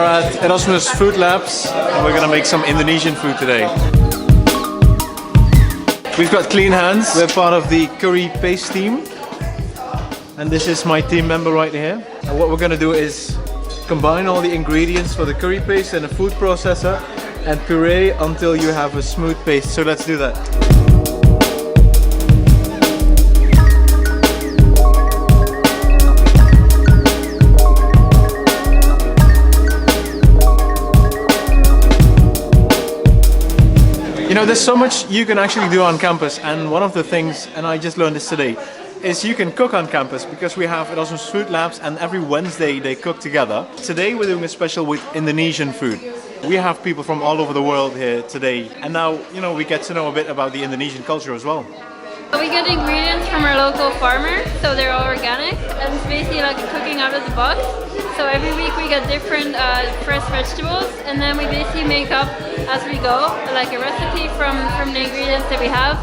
at Erasmus Food Labs and we're gonna make some Indonesian food today. We've got clean hands. We're part of the curry paste team. And this is my team member right here. And what we're gonna do is combine all the ingredients for the curry paste in a food processor and puree until you have a smooth paste. So let's do that. You know, there's so much you can actually do on campus, and one of the things, and I just learned this today, is you can cook on campus because we have Erasmus Food Labs and every Wednesday they cook together. Today we're doing a special with Indonesian food. We have people from all over the world here today, and now, you know, we get to know a bit about the Indonesian culture as well. We get ingredients from our local farmer, so they're all organic, and it's basically like cooking out of the box. So every week we get different fresh vegetables, and then we basically make up as we go, like a recipe from the ingredients that we have.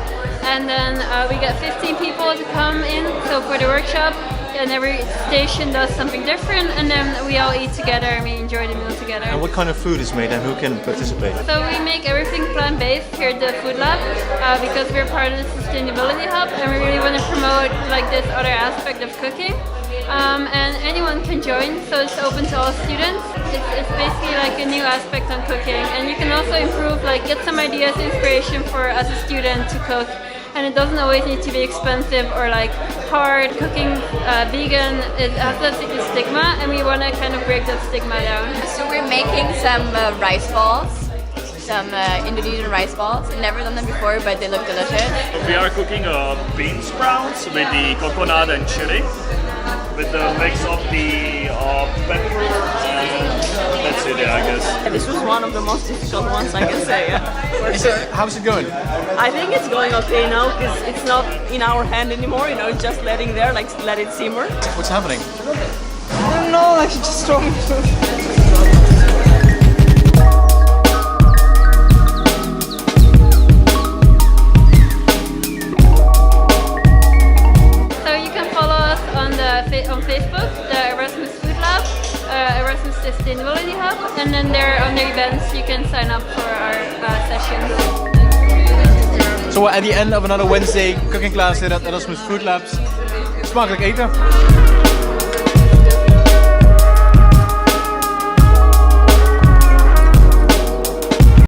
And then we get 15 people to come in, so for the workshop, and every station does something different, and then we all eat together and we enjoy the meal together. And what kind of food is made and who can participate? So we make everything plant-based here at the Food Lab because we're part of the Sustainability Hub, and we really want to promote like this other aspect of cooking. And anyone can join, so it's open to all students. It's basically like a new aspect on cooking, and you can also improve, like get some ideas, inspiration for as a student to cook. And it doesn't always need to be expensive or like hard. Cooking vegan, it has that stigma, and we want to kind of break that stigma down. So we're making some rice balls, some Indonesian rice balls. I've never done them before, but they look delicious. We are cooking bean sprouts with the coconut and chili, with the mix of the pepper and that's it, I guess. This was one of the most difficult ones, I can say. Yeah. How's it going? I think it's going okay now because it's not in our hand anymore. You know, it's just letting there, like let it simmer. What's happening? I don't know, like just throwing food. On Facebook, the Erasmus Food Lab, Erasmus Sustainability Hub, and then there on the events you can sign up for our sessions. So we're at the end of another Wednesday cooking class here at Erasmus Food Labs. Smakelijk eten!